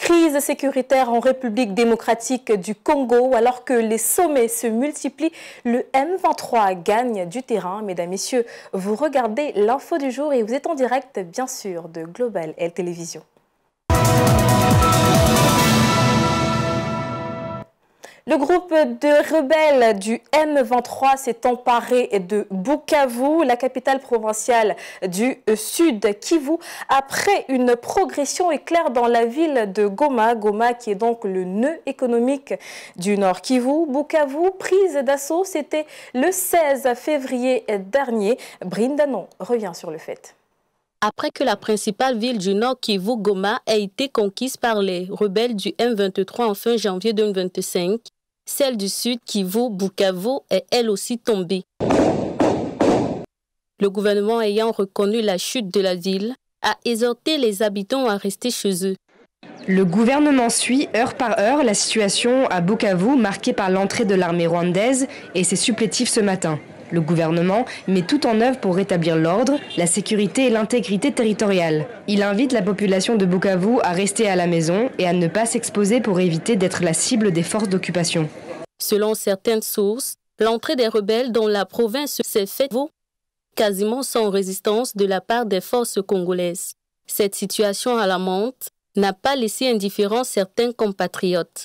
Crise sécuritaire en République démocratique du Congo. Alors que les sommets se multiplient, le M23 gagne du terrain. Mesdames, Messieurs, vous regardez l'info du jour et vous êtes en direct, bien sûr, de Global L Télévision. Le groupe de rebelles du M23 s'est emparé de Bukavu, la capitale provinciale du Sud Kivu, après une progression éclair dans la ville de Goma. Goma qui est donc le nœud économique du Nord Kivu. Bukavu, prise d'assaut, c'était le 16 février dernier. Brindanon revient sur le fait. Après que la principale ville du Nord Kivu, Goma, a été conquise par les rebelles du M23 en fin janvier 2025, celle du Sud Kivu, Bukavu, est elle aussi tombée. Le gouvernement ayant reconnu la chute de la ville a exhorté les habitants à rester chez eux. Le gouvernement suit heure par heure la situation à Bukavu, marquée par l'entrée de l'armée rwandaise et ses supplétifs ce matin. Le gouvernement met tout en œuvre pour rétablir l'ordre, la sécurité et l'intégrité territoriale. Il invite la population de Bukavu à rester à la maison et à ne pas s'exposer pour éviter d'être la cible des forces d'occupation. Selon certaines sources, l'entrée des rebelles dans la province s'est faite quasiment sans résistance de la part des forces congolaises. Cette situation alarmante n'a pas laissé indifférents certains compatriotes.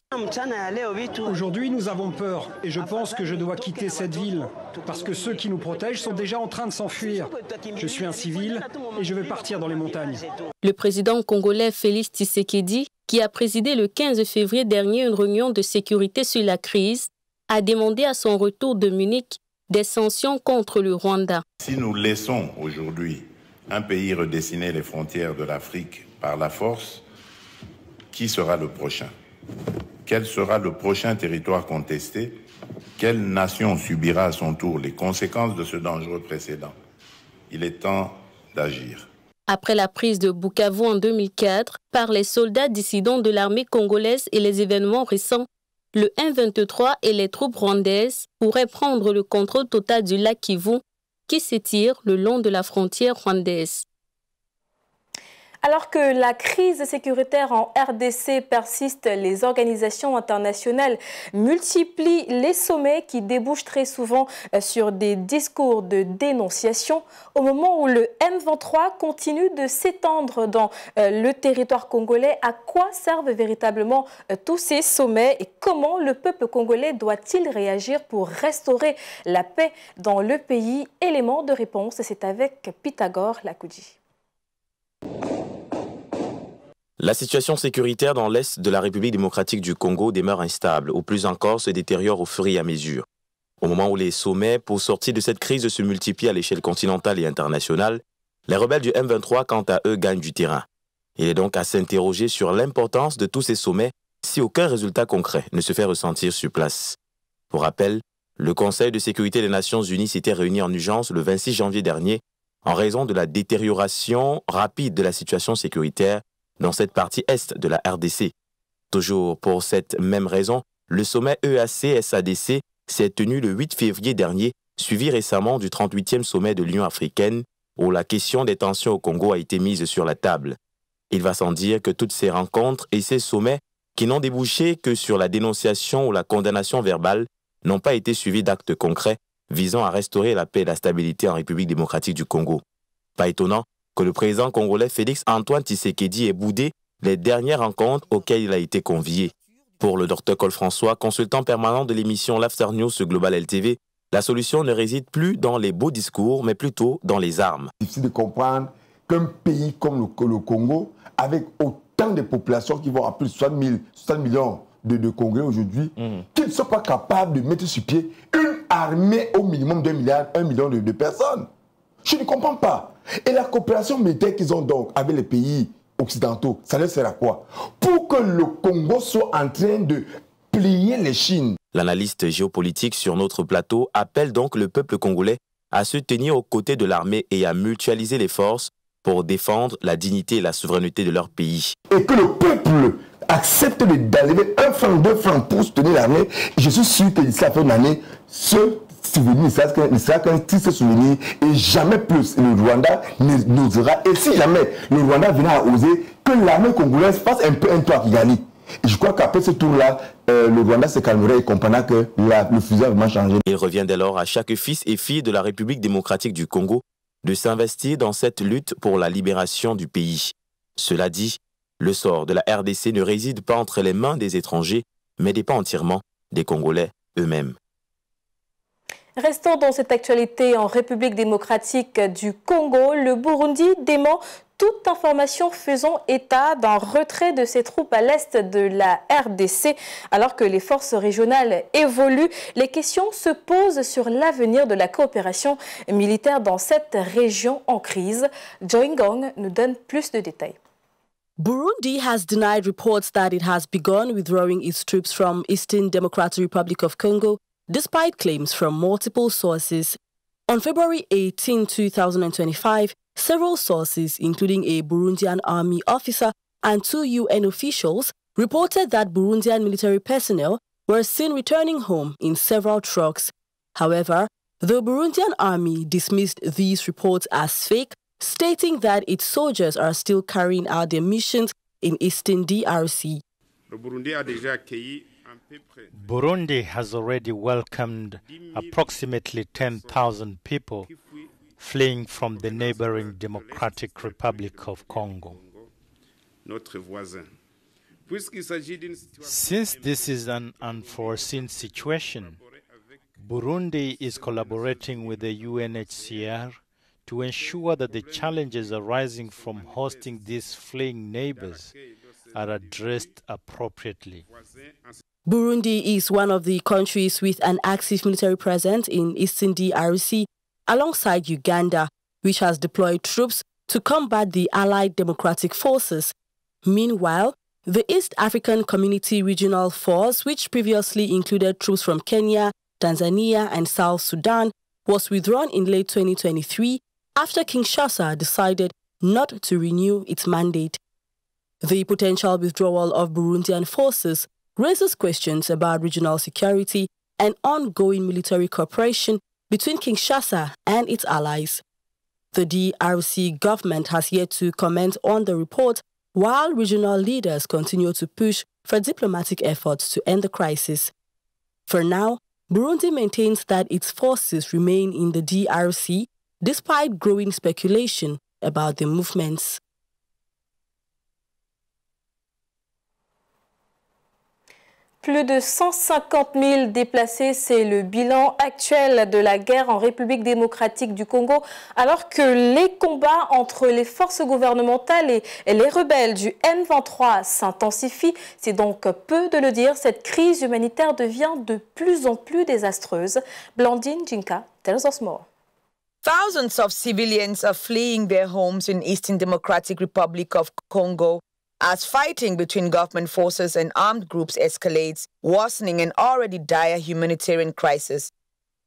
Aujourd'hui, nous avons peur et je pense que je dois quitter cette ville parce que ceux qui nous protègent sont déjà en train de s'enfuir. Je suis un civil et je vais partir dans les montagnes. Le président congolais Félix Tshisekedi, qui a présidé le 15 février dernier une réunion de sécurité sur la crise, a demandé à son retour de Munich des sanctions contre le Rwanda. Si nous laissons aujourd'hui un pays redessiner les frontières de l'Afrique par la force, qui sera le prochain? Quel sera le prochain territoire contesté? Quelle nation subira à son tour les conséquences de ce dangereux précédent? Il est temps d'agir. Après la prise de Bukavu en 2004 par les soldats dissidents de l'armée congolaise et les événements récents, le M23 et les troupes rwandaises pourraient prendre le contrôle total du lac Kivu qui s'étire le long de la frontière rwandaise. Alors que la crise sécuritaire en RDC persiste, les organisations internationales multiplient les sommets qui débouchent très souvent sur des discours de dénonciation. Au moment où le M23 continue de s'étendre dans le territoire congolais, à quoi servent véritablement tous ces sommets et comment le peuple congolais doit-il réagir pour restaurer la paix dans le pays? Élément de réponse, c'est avec Pythagore Lakoudji. La situation sécuritaire dans l'est de la République démocratique du Congo demeure instable, ou plus encore se détériore au fur et à mesure. Au moment où les sommets pour sortir de cette crise se multiplient à l'échelle continentale et internationale, les rebelles du M23, quant à eux, gagnent du terrain. Il est donc à s'interroger sur l'importance de tous ces sommets si aucun résultat concret ne se fait ressentir sur place. Pour rappel, le Conseil de sécurité des Nations Unies s'était réuni en urgence le 26 janvier dernier en raison de la détérioration rapide de la situation sécuritaire dans cette partie est de la RDC. Toujours pour cette même raison, le sommet EAC-SADC s'est tenu le 8 février dernier, suivi récemment du 38e sommet de l'Union africaine, où la question des tensions au Congo a été mise sur la table. Il va sans dire que toutes ces rencontres et ces sommets, qui n'ont débouché que sur la dénonciation ou la condamnation verbale, n'ont pas été suivis d'actes concrets visant à restaurer la paix et la stabilité en République démocratique du Congo. Pas étonnant que le président congolais Félix Antoine Tshisekedi ait boudé les dernières rencontres auxquelles il a été convié. Pour le Dr Col François, consultant permanent de l'émission l'After News sur Global LTV, la solution ne réside plus dans les beaux discours, mais plutôt dans les armes. C'est difficile de comprendre qu'un pays comme le Congo, avec autant de populations qui vont à plus de 60 millions de Congolais aujourd'hui, qu'ils ne soient pas capables de mettre sur pied une armée au minimum d'1 million de personnes. Je ne comprends pas. Et la coopération militaire qu'ils ont donc avec les pays occidentaux, ça leur sert à quoi? Pour que le Congo soit en train de plier les chines. L'analyste géopolitique sur notre plateau appelle donc le peuple congolais à se tenir aux côtés de l'armée et à mutualiser les forces pour défendre la dignité et la souveraineté de leur pays. Et que le peuple accepte d'enlever 1 franc, 2 francs pour soutenir l'armée. Je suis sûr que d'ici la fin de l'année, ce souvenir ne sera qu'un triste souvenir et jamais plus le Rwanda n'osera. Et si jamais le Rwanda venait à oser, que l'armée congolaise fasse un peu un tour à Kigali. Et je crois qu'après ce tour-là, le Rwanda se calmerait et comprendra que le fusil a vraiment changé. Il revient dès lors à chaque fils et fille de la République démocratique du Congo de s'investir dans cette lutte pour la libération du pays. Cela dit, le sort de la RDC ne réside pas entre les mains des étrangers, mais dépend entièrement des Congolais eux-mêmes. Restons dans cette actualité en République démocratique du Congo. Le Burundi dément toute information faisant état d'un retrait de ses troupes à l'est de la RDC. Alors que les forces régionales évoluent, les questions se posent sur l'avenir de la coopération militaire dans cette région en crise. Joy Ngong nous donne plus de détails. Burundi has denied reports that it has begun withdrawing its troops from Eastern Democratic Republic of Congo, despite claims from multiple sources. On February 18, 2025, several sources, including a Burundian army officer and 2 UN officials, reported that Burundian military personnel were seen returning home in several trucks. However, the Burundian army dismissed these reports as fake, stating that its soldiers are still carrying out their missions in Eastern DRC. Burundi has already welcomed approximately 10,000 people fleeing from the neighboring Democratic Republic of Congo. Since this is an unforeseen situation, Burundi is collaborating with the UNHCR to ensure that the challenges arising from hosting these fleeing neighbors are addressed appropriately. Burundi is one of the countries with an active military presence in Eastern DRC, alongside Uganda, which has deployed troops to combat the Allied Democratic Forces. Meanwhile, the East African Community Regional Force, which previously included troops from Kenya, Tanzania, and South Sudan, was withdrawn in late 2023 after Kinshasa decided not to renew its mandate. The potential withdrawal of Burundian forces raises questions about regional security and ongoing military cooperation between Kinshasa and its allies. The DRC government has yet to comment on the report, while regional leaders continue to push for diplomatic efforts to end the crisis. For now, Burundi maintains that its forces remain in the DRC despite growing speculation about their movements. Plus de 150 000 déplacés, c'est le bilan actuel de la guerre en République démocratique du Congo, alors que les combats entre les forces gouvernementales et les rebelles du M23 s'intensifient. C'est donc peu de le dire, cette crise humanitaire devient de plus en plus désastreuse. Blandine Jinka tells us more. Thousands of civilians are fleeing their homes in Eastern Democratic Republic of Congo as fighting between government forces and armed groups escalates, worsening an already dire humanitarian crisis.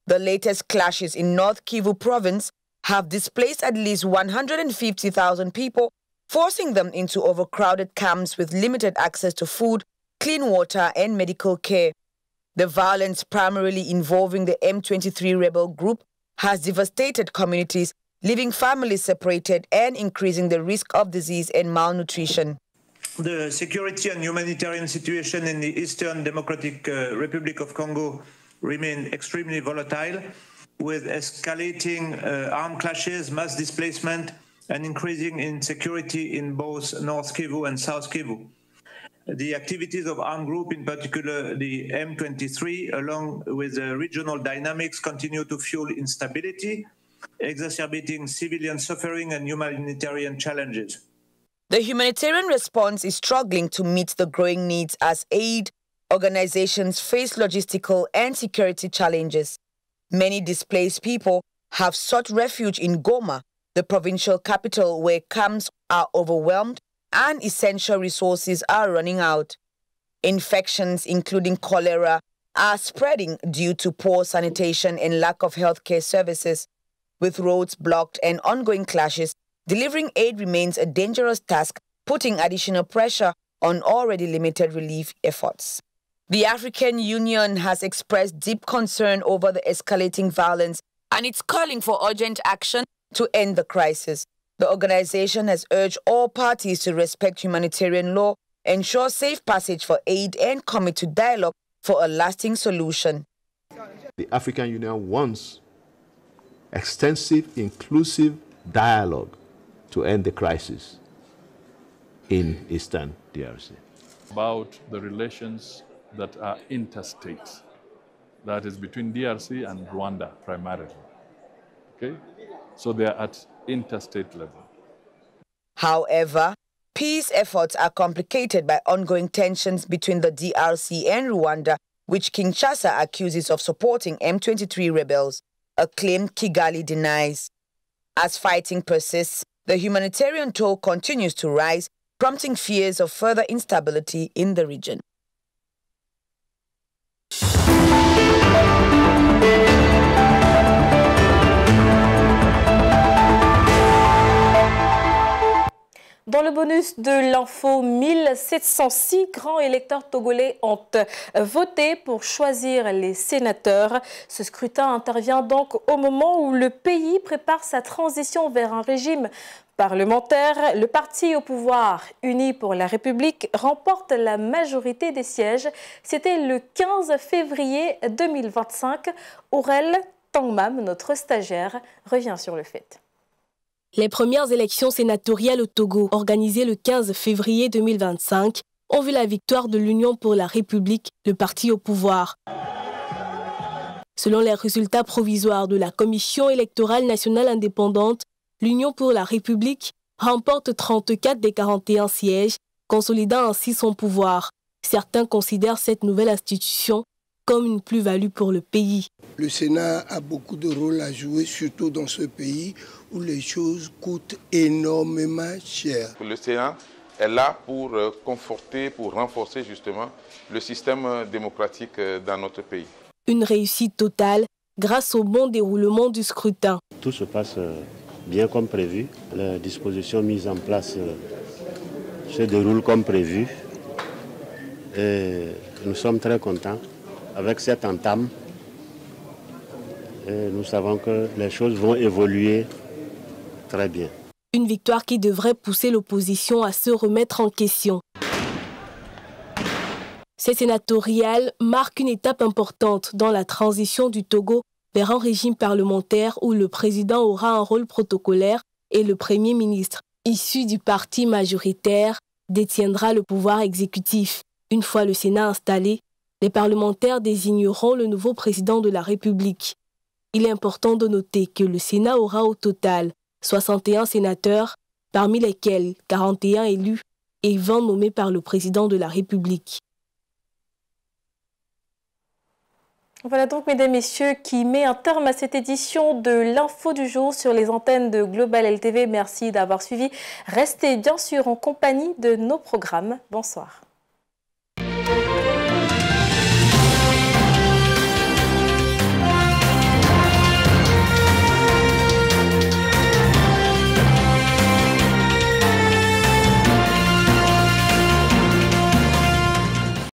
The latest clashes in North Kivu province have displaced at least 150,000 people, forcing them into overcrowded camps with limited access to food, clean water, and medical care. The violence, primarily involving the M23 rebel group, has devastated communities, leaving families separated and increasing the risk of disease and malnutrition. The security and humanitarian situation in the Eastern Democratic Republic of Congo remain extremely volatile, with escalating armed clashes, mass displacement, and increasing insecurity in both North Kivu and South Kivu. The activities of armed groups, in particular the M23, along with the regional dynamics, continue to fuel instability, exacerbating civilian suffering and humanitarian challenges. The humanitarian response is struggling to meet the growing needs as aid organizations face logistical and security challenges. Many displaced people have sought refuge in Goma, the provincial capital, where camps are overwhelmed and essential resources are running out. Infections, including cholera, are spreading due to poor sanitation and lack of healthcare services. With roads blocked and ongoing clashes, delivering aid remains a dangerous task, putting additional pressure on already limited relief efforts. The African Union has expressed deep concern over the escalating violence, and it's calling for urgent action to end the crisis. The organization has urged all parties to respect humanitarian law, ensure safe passage for aid, and commit to dialogue for a lasting solution. The African Union wants extensive, inclusive dialogue to end the crisis in Eastern DRC. About the relations that are interstate, that is between DRC and Rwanda primarily. Okay? So they are at interstate level. However, peace efforts are complicated by ongoing tensions between the DRC and Rwanda, which Kinshasa accuses of supporting M23 rebels, a claim Kigali denies. As fighting persists, the humanitarian toll continues to rise, prompting fears of further instability in the region. Dans le bonus de l'info, 1706 grands électeurs togolais ont voté pour choisir les sénateurs. Ce scrutin intervient donc au moment où le pays prépare sa transition vers un régime parlementaire. Le parti au pouvoir, Unis pour la République, remporte la majorité des sièges. C'était le 15 février 2025. Aurel Tangmam, notre stagiaire, revient sur le fait. Les premières élections sénatoriales au Togo, organisées le 15 février 2025, ont vu la victoire de l'Union pour la République, le parti au pouvoir. Selon les résultats provisoires de la Commission électorale nationale indépendante, l'Union pour la République remporte 34 des 41 sièges, consolidant ainsi son pouvoir. Certains considèrent cette nouvelle institution comme une plus-value pour le pays. Le Sénat a beaucoup de rôle à jouer, surtout dans ce pays où les choses coûtent énormément cher. Le Sénat est là pour conforter, pour renforcer justement le système démocratique dans notre pays. Une réussite totale grâce au bon déroulement du scrutin. Tout se passe bien comme prévu. Les dispositions mises en place se déroulent comme prévu. Et nous sommes très contents avec cette entame. Et nous savons que les choses vont évoluer très bien. Une victoire qui devrait pousser l'opposition à se remettre en question. Ces sénatoriales marquent une étape importante dans la transition du Togo vers un régime parlementaire où le président aura un rôle protocolaire et le premier ministre, issu du parti majoritaire, détiendra le pouvoir exécutif. Une fois le Sénat installé, les parlementaires désigneront le nouveau président de la République. Il est important de noter que le Sénat aura au total 61 sénateurs, parmi lesquels 41 élus et 20 nommés par le président de la République. Voilà donc, mesdames, messieurs, qui met un terme à cette édition de l'Info du jour sur les antennes de Global LTV. Merci d'avoir suivi. Restez bien sûr en compagnie de nos programmes. Bonsoir.